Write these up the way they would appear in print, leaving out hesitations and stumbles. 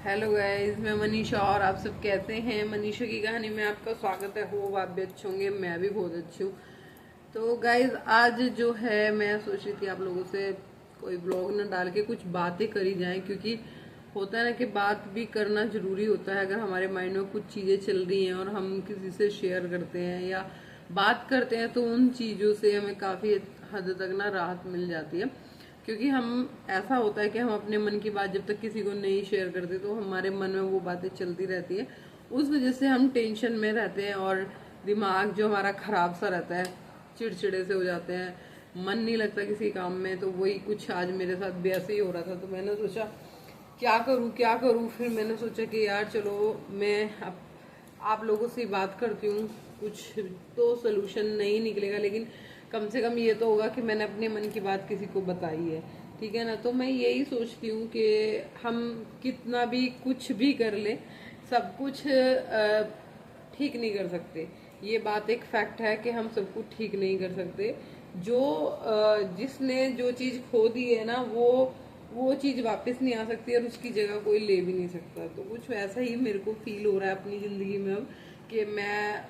Hello guys, मैं मनीषा और आप सब कैसे हैं। मनीषा की कहानी में आपका स्वागत है। हो आप भी अच्छे होंगे, मैं भी बहुत अच्छी हूँ। तो गाइस आज जो है मैं सोच रही थी आप लोगों से कोई ब्लॉग ना डाल के कुछ बातें करी जाएं, क्योंकि होता है ना कि बात भी करना जरूरी होता है। अगर हमारे माइंड में कुछ चीजें चल रही हैं और हम किसी से शेयर करते हैं या बात करते हैं तो उन चीजों से हमें काफी हद तक ना राहत मिल जाती है। क्योंकि हम ऐसा होता है कि हम अपने मन की बात जब तक किसी को नहीं शेयर करते तो हमारे मन में वो बातें चलती रहती है। उस वजह से हम टेंशन में रहते हैं और दिमाग जो हमारा खराब सा रहता है, चिड़चिड़े से हो जाते हैं, मन नहीं लगता किसी काम में। तो वही कुछ आज मेरे साथ भी ऐसे ही हो रहा था। तो मैंने सोचा क्या करूं क्या करूं। फिर मैंने सोचा कि यार चलो मैं आप लोगों से बात करती हूँ। कुछ तो सोल्यूशन नहीं निकलेगा, लेकिन कम से कम ये तो होगा कि मैंने अपने मन की बात किसी को बताई है। ठीक है ना। तो मैं यही सोचती हूँ कि हम कितना भी कुछ भी कर ले, सब कुछ ठीक नहीं कर सकते। ये बात एक फैक्ट है कि हम सब कुछ ठीक नहीं कर सकते। जो जिसने जो चीज खो दी है ना, वो चीज वापस नहीं आ सकती और उसकी जगह कोई ले भी नहीं सकता। तो कुछ वैसा ही मेरे को फील हो रहा है अपनी जिंदगी में अब, कि मैं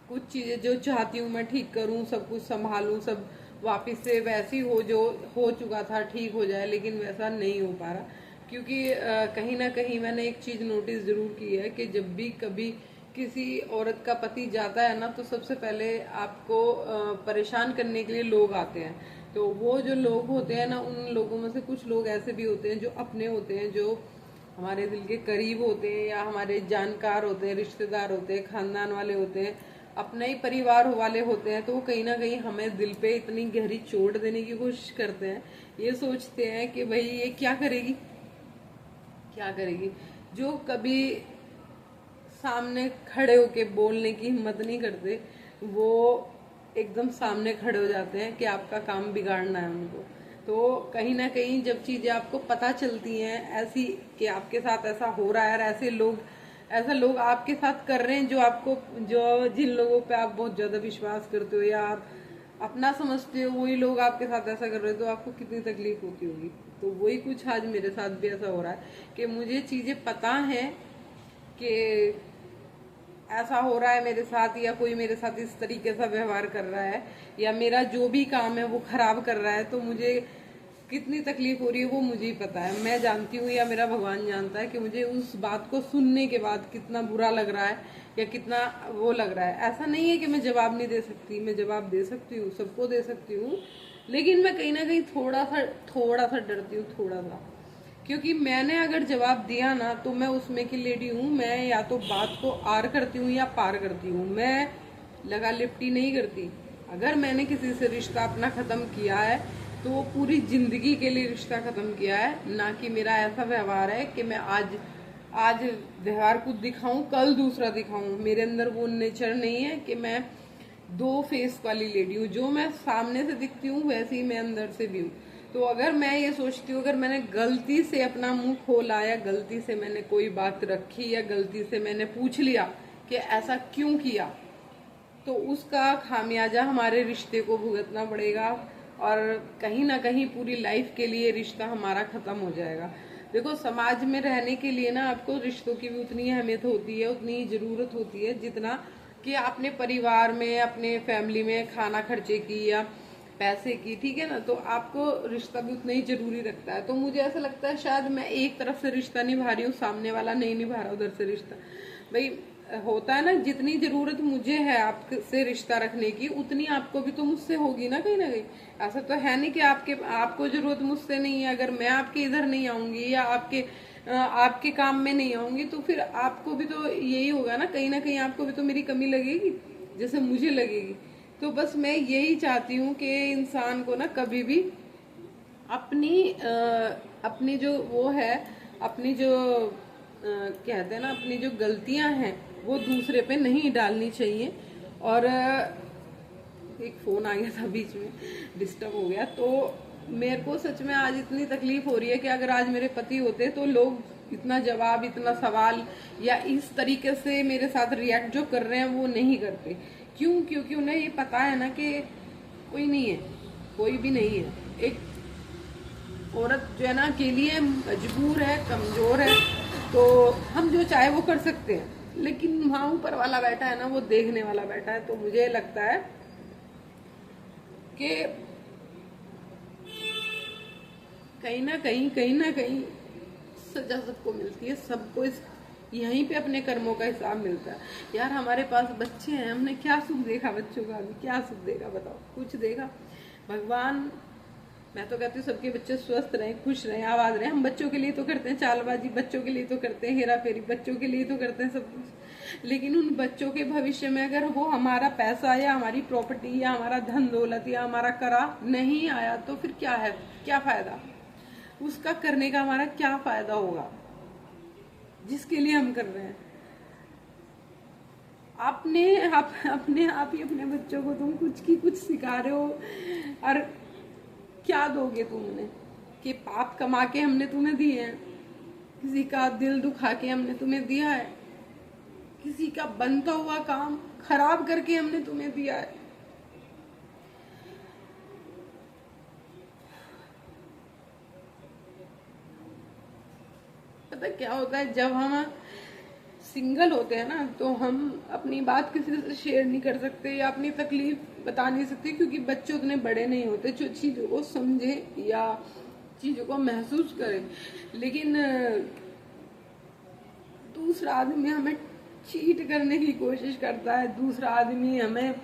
कुछ चीजें जो चाहती हूँ मैं ठीक करूँ, सब कुछ संभालूं, सब वापस से वैसी हो जो हो चुका था ठीक हो जाए, लेकिन वैसा नहीं हो पा रहा। क्योंकि कहीं ना कहीं मैंने एक चीज नोटिस जरूर की है कि जब भी कभी किसी औरत का पति जाता है ना, तो सबसे पहले आपको परेशान करने के लिए लोग आते हैं। तो वो जो लोग होते हैं ना, उन लोगों में से कुछ लोग ऐसे भी होते हैं जो अपने होते हैं, जो हमारे दिल के करीब होते हैं या हमारे जानकार होते हैं, रिश्तेदार होते हैं, खानदान वाले होते हैं, अपने ही परिवार वाले होते हैं। तो वो कहीं ना कहीं हमें दिल पे इतनी गहरी चोट देने की कोशिश करते हैं। ये सोचते हैं कि भाई ये क्या करेगी क्या करेगी। जो कभी सामने खड़े होके बोलने की हिम्मत नहीं करते, वो एकदम सामने खड़े हो जाते हैं कि आपका काम बिगाड़ना है उनको। तो कहीं ना कहीं जब चीजें आपको पता चलती हैं ऐसी कि आपके साथ ऐसा हो रहा है और ऐसा लोग आपके साथ कर रहे हैं, जो जिन लोगों पे आप बहुत ज्यादा विश्वास करते हो या आप अपना समझते हो, वही लोग आपके साथ ऐसा कर रहे हो, तो आपको कितनी तकलीफ होती होगी। तो वही कुछ आज मेरे साथ भी ऐसा हो रहा है कि मुझे चीजें पता है कि ऐसा हो रहा है मेरे साथ, या कोई मेरे साथ इस तरीके से व्यवहार कर रहा है, या मेरा जो भी काम है वो खराब कर रहा है। तो मुझे कितनी तकलीफ हो रही है वो मुझे ही पता है। मैं जानती हूँ या मेरा भगवान जानता है कि मुझे उस बात को सुनने के बाद कितना बुरा लग रहा है या कितना वो लग रहा है। ऐसा नहीं है कि मैं जवाब नहीं दे सकती, मैं जवाब दे सकती हूँ, सबको दे सकती हूँ, लेकिन मैं कहीं ना कहीं थोड़ा सा डरती हूँ, थोड़ा सा। क्योंकि मैंने अगर जवाब दिया ना, तो मैं उसमें की लेडी हूँ। मैं या तो बात को आर करती हूँ या पार करती हूँ, मैं लगा लिपटी नहीं करती। अगर मैंने किसी से रिश्ता अपना खत्म किया है तो वो पूरी जिंदगी के लिए रिश्ता खत्म किया है, ना कि मेरा ऐसा व्यवहार है कि मैं आज व्यवहार कुछ दिखाऊं, कल दूसरा दिखाऊं। मेरे अंदर वो नेचर नहीं है कि मैं दो फेस वाली लेडी हूँ। जो मैं सामने से दिखती हूँ वैसे ही मैं अंदर से भी हूँ। तो अगर मैं ये सोचती हूँ, अगर मैंने गलती से अपना मुंह खोला या गलती से मैंने कोई बात रखी या गलती से मैंने पूछ लिया कि ऐसा क्यों किया, तो उसका खामियाजा हमारे रिश्ते को भुगतना पड़ेगा और कहीं ना कहीं पूरी लाइफ के लिए रिश्ता हमारा खत्म हो जाएगा। देखो, समाज में रहने के लिए ना आपको रिश्तों की भी उतनी अहमियत होती है, उतनी जरूरत होती है जितना कि अपने परिवार में, अपने फैमिली में खाना खर्चे की या पैसे की। ठीक है ना। तो आपको रिश्ता भी उतना ही जरूरी रखता है। तो मुझे ऐसा लगता है शायद मैं एक तरफ से रिश्ता निभा रही हूँ, सामने वाला नहीं निभा रहा उधर से रिश्ता। भाई होता है ना, जितनी जरूरत मुझे है आपसे रिश्ता रखने की, उतनी आपको भी तो मुझसे होगी ना कहीं। ऐसा तो है नहीं कि आपको जरूरत मुझसे नहीं है। अगर मैं आपके इधर नहीं आऊंगी या आपके काम में नहीं आऊंगी, तो फिर आपको भी तो यही होगा ना कहीं आपको भी तो मेरी कमी लगेगी जैसे मुझे लगेगी। तो बस मैं यही चाहती हूँ कि इंसान को ना कभी भी अपनी जो वो है, अपनी जो कहते हैं ना, अपनी जो गलतियां हैं वो दूसरे पे नहीं डालनी चाहिए। और एक फोन आ गया था बीच में, डिस्टर्ब हो गया। तो मेरे को सच में आज इतनी तकलीफ हो रही है कि अगर आज मेरे पति होते तो लोग इतना जवाब, इतना सवाल या इस तरीके से मेरे साथ रिएक्ट जो कर रहे हैं वो नहीं करते। क्यों? क्योंकि उन्हें ये पता है ना कि कोई नहीं है, कोई भी नहीं है। एक औरत जो है ना अकेली है, मजबूर है, कमजोर है, तो जो चाहे वो कर सकते हैं, लेकिन वहां ऊपर वाला बैठा है ना, वो देखने वाला बैठा है। तो मुझे लगता है कि कहीं ना कहीं सजा सबको मिलती है, सबको यहीं पे अपने कर्मों का हिसाब मिलता है। यार हमारे पास बच्चे हैं, हमने क्या सुख देखा बच्चों का? अभी क्या सुख देखा बताओ? कुछ देखा? भगवान, मैं तो कहती हूँ सबके बच्चे स्वस्थ रहें, खुश रहें, आबाद रहें। हम बच्चों के लिए तो करते हैं चालबाजी, बच्चों के लिए तो करते हैं हेरा फेरी, बच्चों के लिए तो करते हैं सब कुछ, लेकिन उन बच्चों के भविष्य में अगर वो हमारा पैसा या हमारी प्रॉपर्टी या हमारा धन दौलत या हमारा करा नहीं आया तो फिर क्या है? क्या फायदा उसका करने का? हमारा क्या फायदा होगा जिसके लिए हम कर रहे हैं? अपने आप ही अपने बच्चों को तुम कुछ की कुछ सिखा रहे हो, और क्या दोगे तुम उन्हें? कि पाप कमा के हमने तुम्हें दिए हैं, किसी का दिल दुखा के हमने तुम्हें दिया है, किसी का बनता हुआ काम खराब करके हमने तुम्हें दिया है। पता क्या होता है, जब हम सिंगल होते हैं ना, तो हम अपनी बात किसी से शेयर नहीं कर सकते या अपनी तकलीफ बता नहीं सकते, क्योंकि बच्चे उतने बड़े नहीं होते जो चीजों को समझे या चीजों को महसूस करें। लेकिन दूसरा आदमी हमें चीट करने की कोशिश करता है, दूसरा आदमी हमें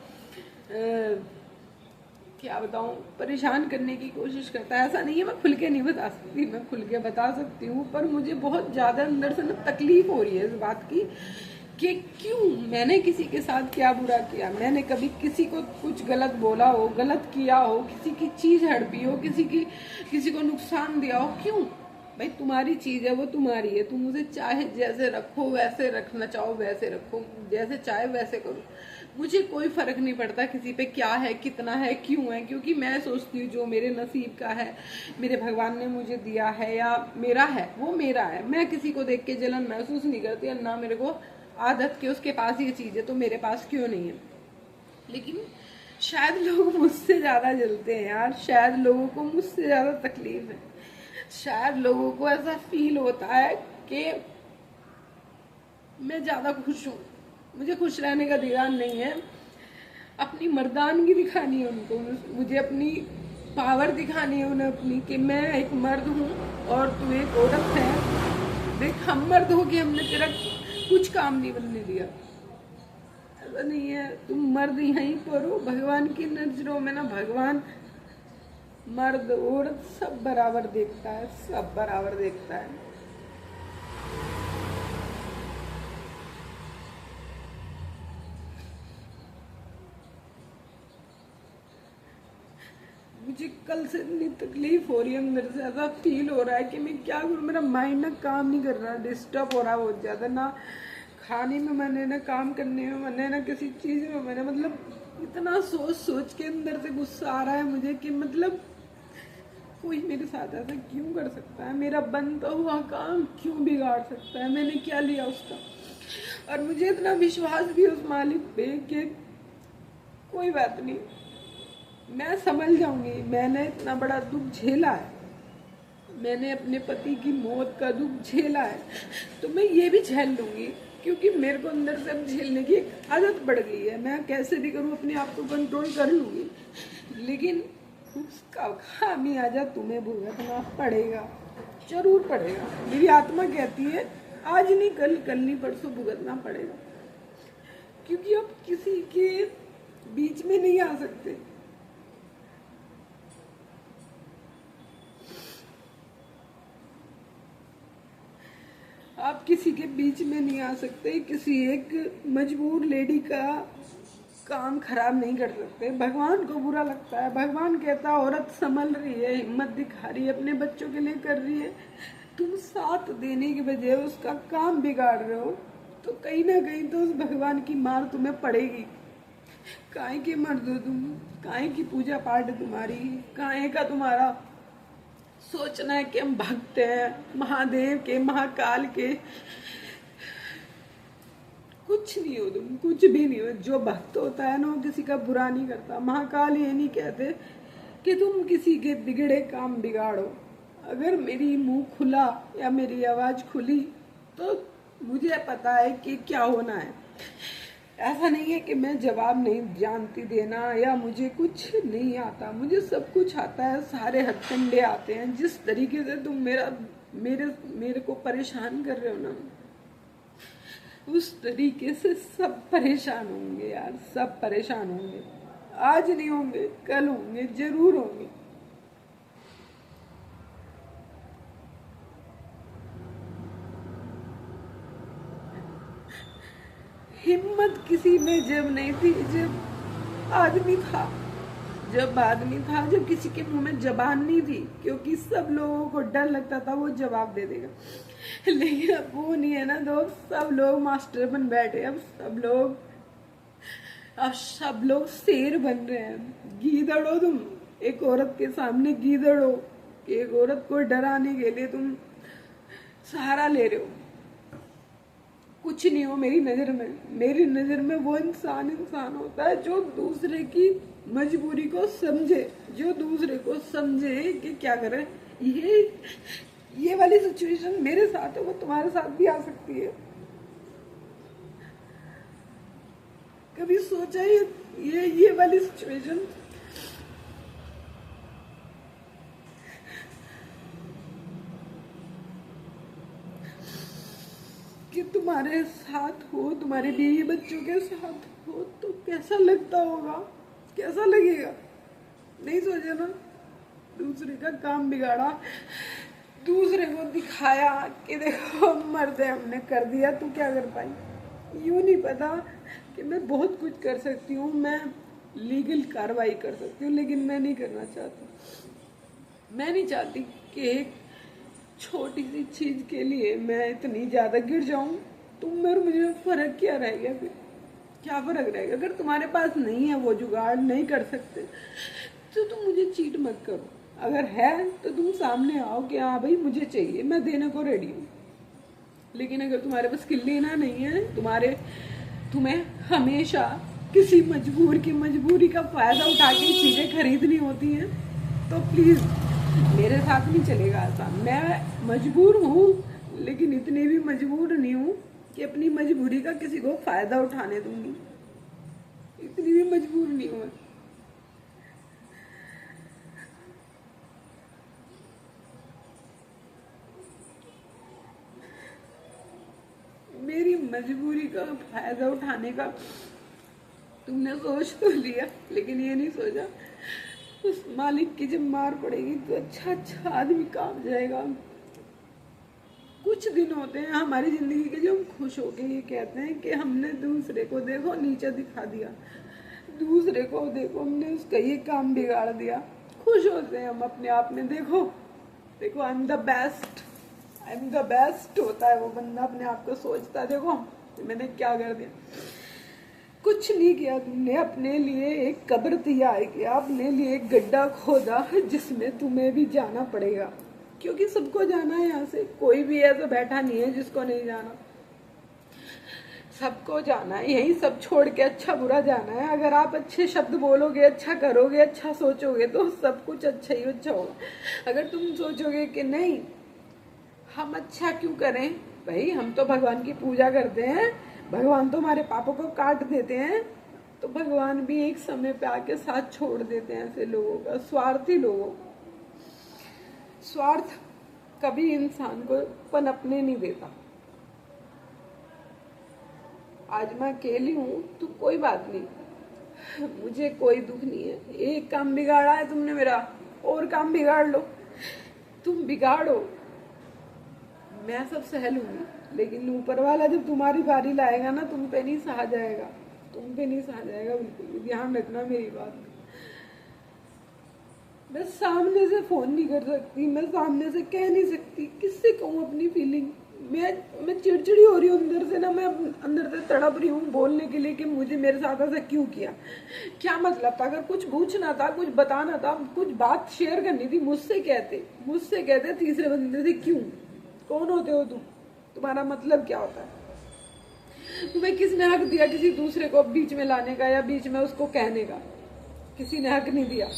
क्या बताऊं, परेशान करने की कोशिश करता है। ऐसा नहीं है मैं खुल के नहीं बता सकती, मैं खुल के बता सकती हूँ, पर मुझे बहुत ज्यादा अंदर से ना तकलीफ हो रही है इस बात की कि क्यों मैंने किसी के साथ क्या बुरा किया, मैंने कभी किसी को कुछ गलत बोला हो, गलत किया हो, किसी की चीज हड़पी हो, किसी को नुकसान दिया हो? क्यों भाई? तुम्हारी चीज है, वो तुम्हारी है, तुम उसे चाहे जैसे रखो, वैसे रखना चाहो वैसे रखो, जैसे चाहे वैसे करो, मुझे कोई फर्क नहीं पड़ता किसी पे क्या है, कितना है, क्यों है, क्योंकि मैं सोचती हूँ जो मेरे नसीब का है, मेरे भगवान ने मुझे दिया है या मेरा है, वो मेरा है। मैं किसी को देख के जलन महसूस नहीं करती, और ना मेरे को आदत कि उसके पास ये चीज है तो मेरे पास क्यों नहीं है। लेकिन शायद लोग मुझसे ज्यादा जलते हैं यार, शायद लोगों को मुझसे ज्यादा तकलीफ है, शायद लोगों को ऐसा फील होता है कि मैं ज्यादा खुश हूँ। मुझे खुश रहने का ध्यान नहीं है, अपनी मर्दानगी दिखानी है उनको, मुझे अपनी पावर दिखानी है उन्हें अपनी, कि मैं एक मर्द हूँ और तू एक औरत है। देख, हम मर्द हो के हमने तेरा कुछ काम नहीं बनने दिया, ऐसा नहीं है। तुम मर्द यहीं पर हो, भगवान की नजरों में ना भगवान मर्द औरत सब बराबर देखता है, सब बराबर देखता है। मुझे कल से इतनी तकलीफ हो रही है, अंदर से ऐसा फील हो रहा है कि मैं क्या करूँ, मेरा माइंड ना काम नहीं कर रहा, डिस्टर्ब हो रहा है बहुत ज्यादा, ना खाने में मन है, ना काम करने में मन है, ना किसी चीज में मन है। मतलब इतना सोच सोच के अंदर से गुस्सा आ रहा है मुझे कि मतलब कोई मेरे साथ ऐसा क्यों कर सकता है, मेरा बनता हुआ काम क्यों बिगाड़ सकता है, मैंने क्या लिया उसका? और मुझे इतना विश्वास भी उस मालिक पे कि कोई बात नहीं, मैं संभल जाऊंगी। मैंने इतना बड़ा दुख झेला है, मैंने अपने पति की मौत का दुख झेला है, तो मैं ये भी झेल लूंगी, क्योंकि मेरे को अंदर से अब झेलने की एक आदत पड़ गई है। मैं कैसे भी करूँ अपने आप को कंट्रोल कर लूंगी, लेकिन उसका खामियाजा तुम्हें भुगतना पड़ेगा, जरूर पड़ेगा। मेरी आत्मा कहती है आज नहीं कल, कल नहीं परसों भुगतना पड़ेगा, क्योंकि अब किसी के बीच में नहीं आ सकते। आप किसी के बीच में नहीं आ सकते, किसी एक मजबूर लेडी का काम खराब नहीं कर सकते। भगवान को बुरा लगता है, भगवान कहता है औरत संभल रही है, हिम्मत दिखा रही है, अपने बच्चों के लिए कर रही है, तुम साथ देने के बजाय उसका काम बिगाड़ रहे हो, तो कहीं ना कहीं तो उस भगवान की मार तुम्हें पड़ेगी। काहे के मर्द हो तुम, काहे की पूजा पाठ तुम्हारी, काहे का तुम्हारा सोचना है कि हम भक्त हैं महादेव के, महाकाल के? कुछ नहीं हो तुम, कुछ भी नहीं हो। जो भक्त होता है ना वो किसी का बुरा नहीं करता। महाकाल ये नहीं कहते कि तुम किसी के बिगड़े काम बिगाड़ो। अगर मेरी मुंह खुला या मेरी आवाज खुली तो मुझे पता है कि क्या होना है। ऐसा नहीं है कि मैं जवाब नहीं जानती देना या मुझे कुछ नहीं आता, मुझे सब कुछ आता है, सारे हथकंडे आते हैं। जिस तरीके से तुम मेरे मेरे को परेशान कर रहे हो ना, उस तरीके से सब परेशान होंगे यार, सब परेशान होंगे। आज नहीं होंगे, कल होंगे, जरूर होंगे। हिम्मत किसी में जब नहीं थी, जब आदमी था, जब किसी के मुंह में जबान नहीं थी, क्योंकि सब लोगों को डर लगता था वो जवाब दे देगा। लेकिन अब वो नहीं है ना दोस्त, सब लोग मास्टर बन बैठे। अब सब लोग शेर बन रहे हैं। गीदड़ो तुम, एक औरत के सामने गीदड़ो, एक औरत को डराने के लिए तुम सहारा ले रहे हो। कुछ नहीं हो मेरी नजर में वो इंसान होता है जो दूसरे की मजबूरी को समझे, जो दूसरे को समझे कि क्या करे। ये वाली सिचुएशन मेरे साथ है, वो तुम्हारे साथ भी आ सकती है। कभी सोचा ये वाली सिचुएशन कि तुम्हारे साथ हो, तुम्हारे बीवी बच्चों के साथ हो, तो कैसा लगता होगा, कैसा लगेगा? नहीं सोचा ना? दूसरे का काम बिगाड़ा, दूसरे को दिखाया कि देखो मर्दे हमने कर दिया, तू क्या कर पाई। यूं नहीं पता कि मैं बहुत कुछ कर सकती हूँ, मैं लीगल कार्रवाई कर सकती हूँ, लेकिन मैं नहीं करना चाहती। मैं नहीं चाहती कि एक छोटी सी चीज के लिए मैं इतनी ज्यादा गिर जाऊं। तुम और मुझे फर्क क्या रह गया? फिर क्या फर्क रहेगा? अगर तुम्हारे पास नहीं है वो जुगाड़, नहीं कर सकते, तो तुम मुझे चीट मत करो। अगर है तो तुम सामने आओ कि हाँ भाई मुझे चाहिए, मैं देने को रेडी हूँ। लेकिन अगर तुम्हारे पास लेना नहीं है, तुम्हें हमेशा किसी मजबूरी का फायदा उठा के चीजें खरीदनी होती हैं, तो प्लीज मेरे साथ नहीं चलेगा ऐसा। मैं मजबूर हूँ, लेकिन इतनी भी मजबूर नहीं हूँ कि अपनी मजबूरी का किसी को फायदा उठाने दूंगी। इतनी भी मजबूर नहीं हूँ। मेरी मजबूरी का फायदा उठाने का तुमने सोच तो लिया, लेकिन ये नहीं सोचा उस मालिक की जब मार पड़ेगी तो अच्छा आदमी काम जाएगा। कुछ दिन होते हैं हमारी जिंदगी के जो हम खुश होके ये कहते हैं कि हमने दूसरे को देखो नीचे दिखा दिया, दूसरे को देखो हमने उसका ये काम बिगाड़ दिया। खुश होते हैं हम अपने आप में। देखो आई एम द बेस्ट होता है वो बंदा, अपने आप को सोचता है देखो मैंने क्या कर दिया। कुछ नहीं किया तुमने, अपने लिए एक कब्र तैयार किया, अपने लिए एक गड्ढा खोदा जिसमें तुम्हें भी जाना पड़ेगा, क्योंकि सबको जाना है यहाँ से। कोई भी ऐसा बैठा नहीं है जिसको नहीं जाना, सबको जाना है। यही सब छोड़ के अच्छा बुरा जाना है। अगर आप अच्छे शब्द बोलोगे, अच्छा करोगे, अच्छा सोचोगे, तो सब कुछ अच्छा ही अच्छा होगा। अगर तुम सोचोगे कि नहीं हम अच्छा क्यों करें, भाई हम तो भगवान की पूजा करते हैं, भगवान तो हमारे पापों को काट देते हैं, तो भगवान भी एक समय पे आके साथ छोड़ देते हैं ऐसे लोगों का, स्वार्थी लोगों। स्वार्थ कभी इंसान को पनपने नहीं देता। आज मैं अकेली हूं तो कोई बात नहीं, मुझे कोई दुख नहीं है। एक काम बिगाड़ा है तुमने मेरा, और काम बिगाड़ लो, तुम बिगाड़ो, मैं सब सह लूंगी। लेकिन ऊपर वाला जब तुम्हारी बारी लाएगा ना, तुम पे नहीं सहा जाएगा, बिल्कुल भी। ध्यान रखना मेरी बात। मैं सामने से फोन नहीं कर सकती, मैं सामने से कह नहीं सकती, किससे कहूँ अपनी फीलिंग। मैं चिड़चिड़ी हो रही हूँ अंदर से ना, मैं अंदर से तड़प रही हूँ बोलने के लिए कि मुझे मेरे साथ ऐसा क्यों किया, क्या मतलब था। अगर कुछ पूछना था, कुछ बताना था, कुछ बात शेयर करनी थी, मुझसे कहते तीसरे बंदे से क्यों? कौन होते हो तुम? तुम्हारा मतलब क्या होता है? तुम्हें किसने हक दिया किसी दूसरे को बीच में लाने का या बीच में उसको कहने का? किसी ने हक नहीं दिया।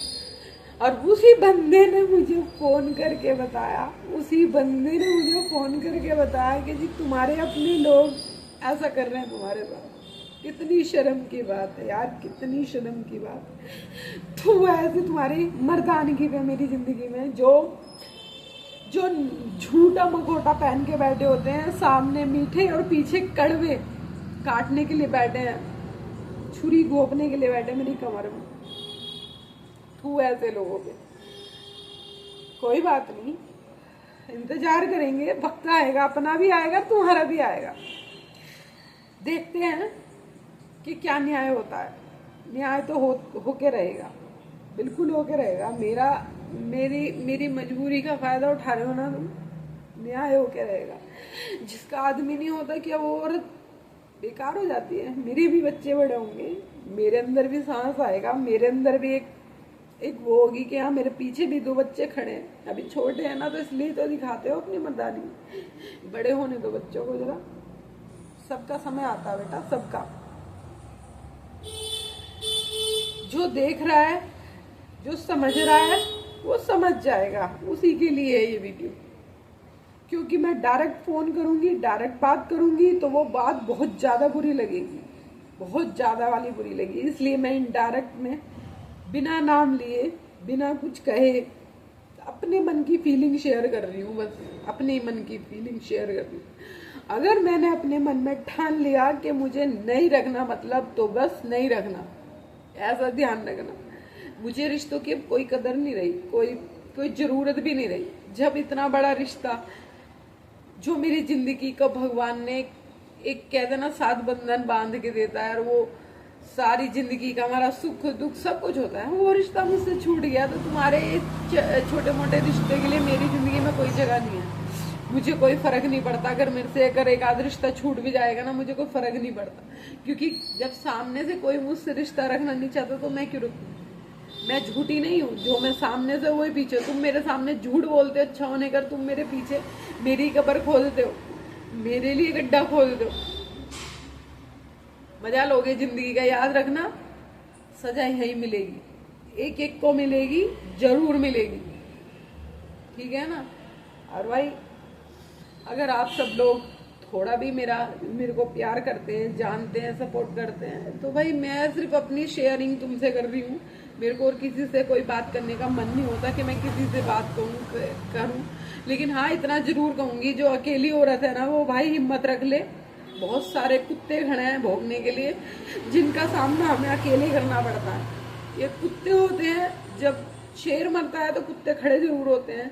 और उसी बंदे ने मुझे फोन करके बताया, उसी बंदे ने मुझे फोन करके बताया कि जी तुम्हारे अपने लोग ऐसा कर रहे हैं तुम्हारे साथ। कितनी शर्म की बात है यार, कितनी शर्म की बात। तो ऐसे तुम्हारी मर्दानगी पे मेरी जिंदगी में जो झूठा मखोटा पहन के बैठे होते हैं, सामने मीठे और पीछे कड़वे काटने के लिए बैठे हैं, छुरी घोपने के लिए बैठे मेरी कमर में। तू ऐसे लोगों पे कोई बात नहीं, इंतजार करेंगे, वक्त आएगा, अपना भी आएगा, तुम्हारा भी आएगा। देखते हैं कि क्या न्याय होता है। न्याय तो होके रहेगा, बिल्कुल होके रहेगा। मेरी मजबूरी का फायदा उठा रहे हो ना तुम, न्याय होके रहेगा। जिसका आदमी नहीं होता क्या वो औरत बेकार हो जाती है। मेरे भी बच्चे बड़े होंगे, मेरे अंदर भी सांस आएगा, मेरे अंदर भी एक वो होगी कि हाँ मेरे पीछे भी 2 बच्चे खड़े हैं। अभी छोटे हैं ना, तो इसलिए तो दिखाते हो अपनी मर्दानी। बड़े होने दो बच्चों को जरा, सबका समय आता है बेटा, सबका। जो देख रहा है, जो समझ रहा है, वो समझ जाएगा। उसी के लिए है ये वीडियो, क्योंकि मैं डायरेक्ट फोन करूंगी, डायरेक्ट बात करूंगी तो वो बात बहुत ज्यादा बुरी लगेगी, बहुत ज्यादा वाली बुरी लगेगी। इसलिए मैं इनडायरेक्ट में बिना नाम लिए, बिना कुछ कहे, अपने मन की फीलिंग शेयर कर रही हूँ। बस अपने मन की फीलिंग शेयर कर रही हूँ। अगर मैंने अपने मन में ठान लिया कि मुझे नहीं रखना, मतलब तो बस नहीं रखना, ऐसा ध्यान रखना। मुझे रिश्तों की कोई कदर नहीं रही, कोई जरूरत भी नहीं रही। जब इतना बड़ा रिश्ता जो मेरी जिंदगी का भगवान ने एक कहते हैं ना 7 बंधन बांध के देता है, और वो सारी जिंदगी का हमारा सुख दुख सब कुछ होता है, वो रिश्ता मुझसे छूट गया। तो तुम्हारे छोटे मोटे रिश्ते के लिए मेरी जिंदगी में कोई जगह नहीं है। मुझे कोई फर्क नहीं पड़ता अगर मेरे से अगर एक आध रिश्ता छूट भी जाएगा ना, मुझे कोई फर्क नहीं पड़ता। क्योंकि जब सामने से कोई मुझसे रिश्ता रखना नहीं चाहता तो मैं क्यों रखूं? मैं झूठी नहीं हूँ, जो मैं सामने से वही पीछे। तुम मेरे सामने झूठ बोलते हो अच्छा होने कर, तुम मेरे पीछे मेरी कब्र खोदते हो, मेरे लिए गड्ढा खोदते हो। मजा लोगे जिंदगी का, याद रखना सजा यही मिलेगी, एक एक को मिलेगी, जरूर मिलेगी, ठीक है ना। और भाई अगर आप सब लोग थोड़ा भी मेरे को प्यार करते हैं, जानते हैं, सपोर्ट करते हैं, तो भाई मैं सिर्फ अपनी शेयरिंग तुमसे कर रही हूँ। मेरे को और किसी से कोई बात करने का मन नहीं होता कि मैं किसी से बात करूँ। लेकिन हाँ इतना जरूर कहूंगी, जो अकेली औरत है ना वो भाई हिम्मत रख ले। बहुत सारे कुत्ते खड़े हैं भोगने के लिए, जिनका सामना हमें अकेले करना पड़ता है। ये कुत्ते होते हैं, जब शेर मरता है तो कुत्ते खड़े जरूर होते हैं।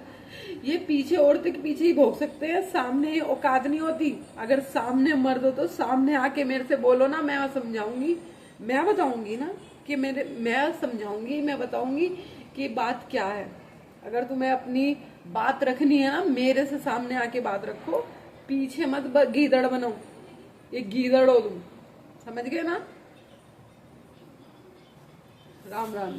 ये पीछे औरत के पीछे ही भोग सकते हैं, सामने औकात नहीं होती। अगर सामने मर्द हो तो सामने आके मेरे से बोलो ना, मैं समझाऊंगी, मैं बताऊंगी ना कि मैं समझाऊंगी, मैं बताऊंगी कि बात क्या है। अगर तुम्हें अपनी बात रखनी है ना, मेरे से सामने आके बात रखो, पीछे मत गीदड़ बनो। ये गीदड़ हो तुम, समझ गए ना। राम राम।